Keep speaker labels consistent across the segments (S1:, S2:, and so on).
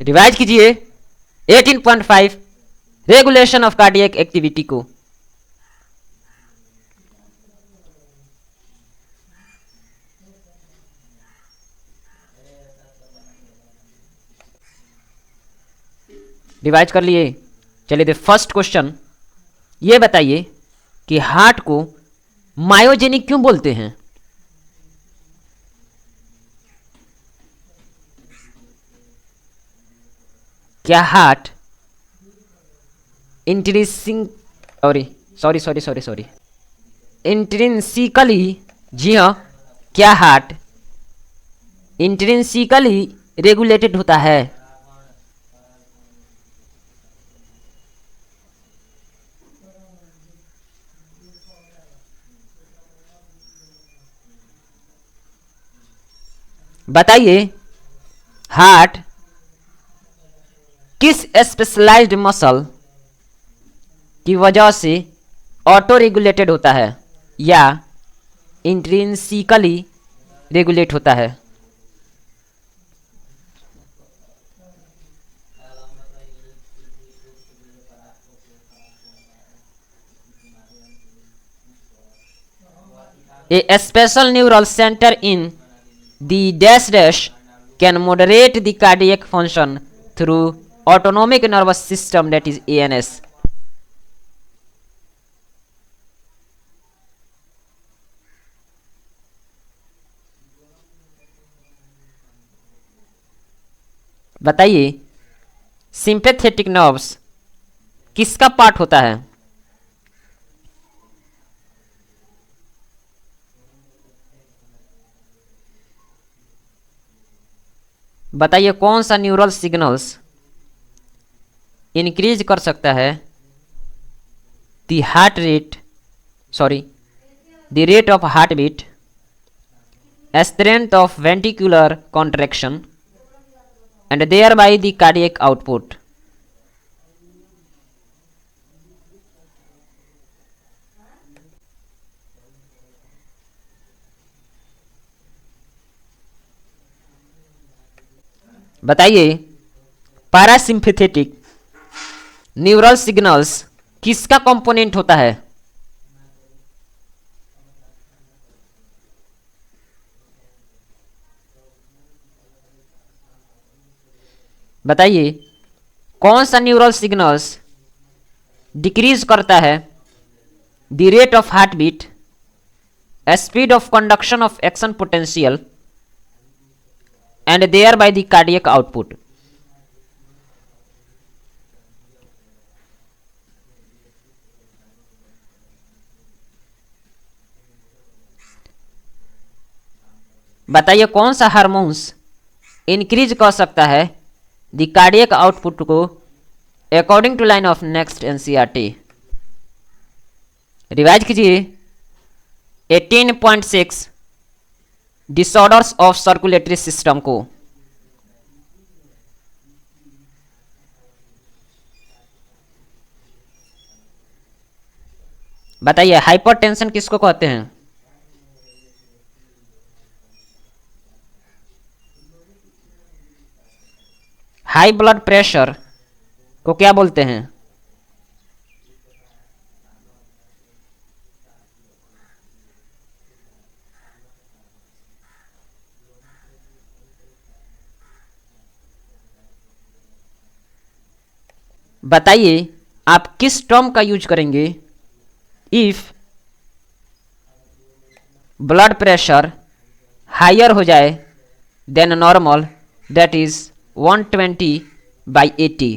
S1: Revise कीजिए 18.5 regulation of cardiac activity को। Revise कर लिए। चलिए द फर्स्ट क्वेश्चन, ये बताइए कि हार्ट को मायोजेनिक क्यों बोलते हैं? क्या हार्ट इंट्रिंसिक सॉरी इंट्रिंसिकली, जी हाँ, क्या हार्ट इंट्रिंसिकली रेगुलेटेड होता है? बताइए हार्ट किस स्पेशलाइज्ड मसल की वजह से ऑटो रेगुलेटेड होता है या इंट्रिंसिकली रेगुलेट होता है? A special neural center in the dash dash can moderate the cardiac function through autonomic nervous system, that is ANS. बताइए सिंपैथेटिक नर्व्स किसका पार्ट होता है? बताइए कौन सा न्यूरल सिग्नल्स इंक्रीज कर सकता है the heart rate, sorry the rate of heart beat, strength of ventricular contraction and there by the cardiac output? बताइए पैरासिम्पैथेटिक न्यूरल सिग्नल्स किसका कंपोनेंट होता है? बताइए कौन सा न्यूरल सिग्नल्स डिक्रीज करता है the rate of heart beat, speed of conduction of action potential and there by the cardiac output? बताइए कौन सा हार्मोन्स इंक्रीज कर सकता है द कार्डियक आउटपुट को according to line of next NCERT? Revise कीजिए 18.6 डिसऑर्डर्स ऑफ सर्कुलेटरी सिस्टम को। बताइए हाइपरटेंशन किसको कहते हैं? हाई ब्लड प्रेशर को क्या बोलते हैं? बताइए आप किस टर्म का यूज करेंगे इफ ब्लड प्रेशर हायर हो जाए देन नॉर्मल, दैट इज 120/80?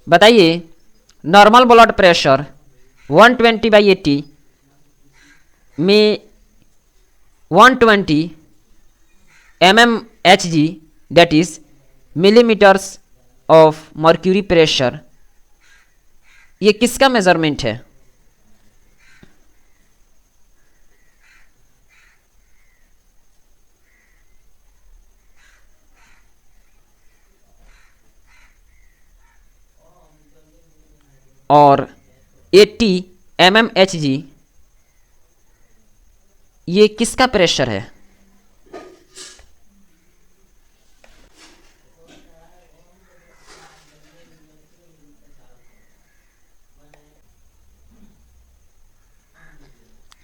S1: बताइए नॉर्मल ब्लड प्रेशर 120/80 में 120 mmHg, that is millimeters of mercury pressure, ये किसका मेजरमेंट है? और 80 mmHg ये किसका प्रेशर है?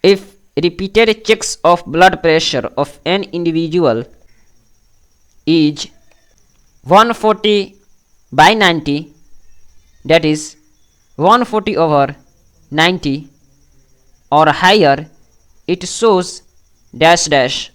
S1: If repeated checks of blood pressure of an individual is 140 by 90, that is 140 over 90 or higher, it shows dash dash.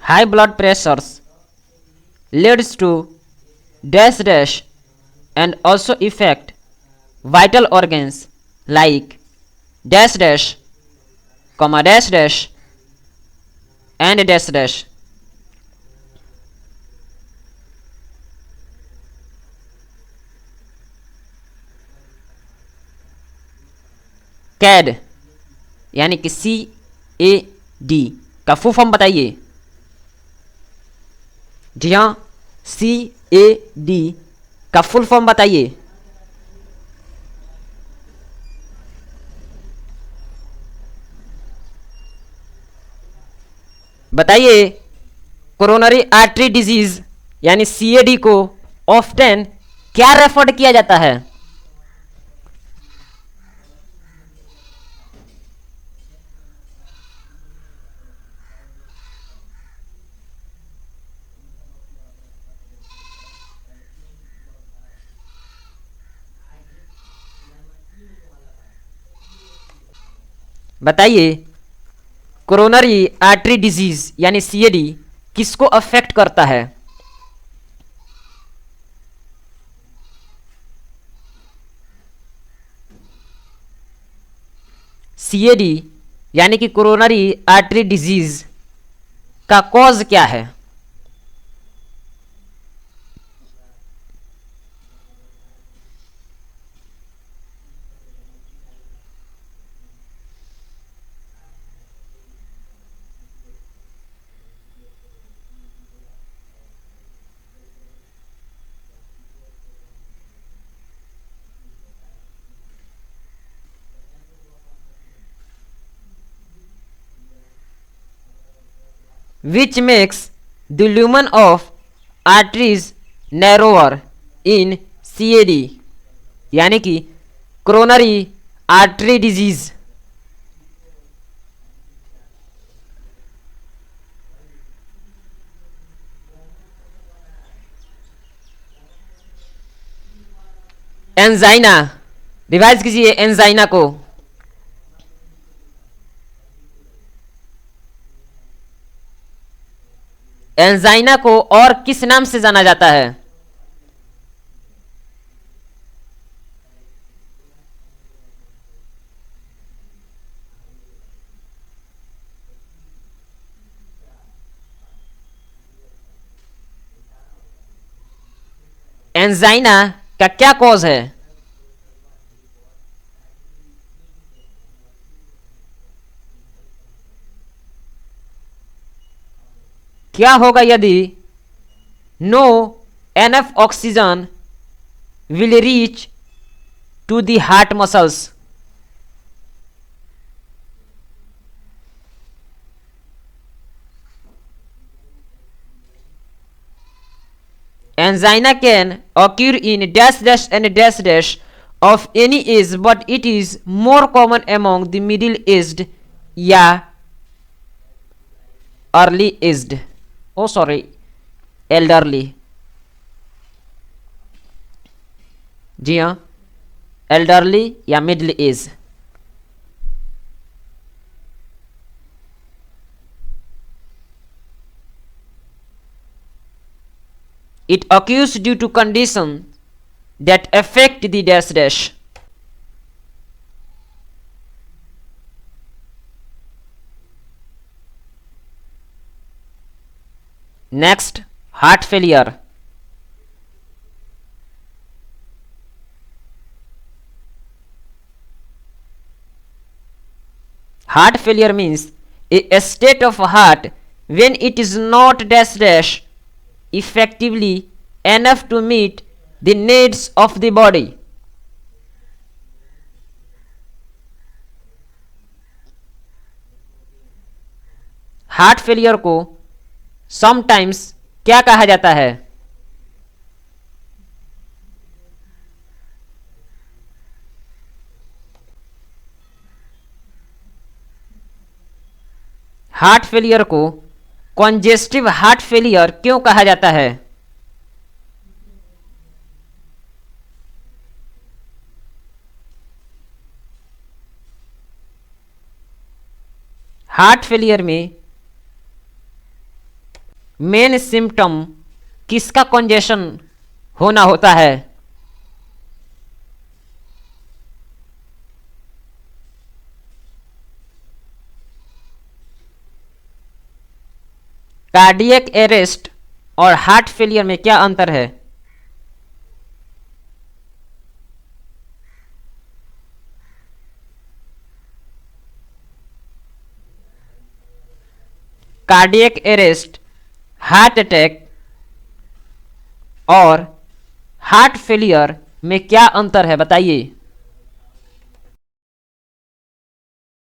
S1: High blood pressures leads to dash dash and also affect vital organs like dash dash, comma dash dash and dash dash. CAD यानी कि CAD का full form बताइए। जी हाँ, CAD का full form बताइए। बताइए, coronary artery disease यानी CAD को ऑफ्टन क्या रेफर्ड किया जाता है? बताइए, कोरोनरी आर्टरी डिजीज यानी CAD किसको अफेक्ट करता है? CAD यानी कि कोरोनरी आर्टरी डिजीज का कॉज क्या है? Which makes the lumen of arteries narrower in CAD यानी कि coronary artery disease angina, revise कीजिए एंजाइना को। एंजाइना को और किस नाम से जाना जाता है? एंजाइना का क्या कॉज है? क्या होगा यदि no enough oxygen will reach to the heart muscles? Angina can occur in dash dash and dash dash of any age, but it is more common among the middle aged या early aged. Oh sorry, elderly. जी हाँ, elderly या middle age. It occurs due to conditions that affect the dash dash. Next, heart failure. Heart failure means A state of heart when it is not dash dash effectively enough to meet the needs of the body. Heart failure को sometimes क्या कहा जाता है? Heart failure को congestive heart failure क्यों कहा जाता है? हार्ट फेलियर में मेन सिम्टम किसका कंजेशन होना होता है? कार्डियक अरेस्ट और हार्ट फेलियर में क्या अंतर है? कार्डियक अरेस्ट, हार्ट अटैक और हार्ट फेलियर में क्या अंतर है बताइए।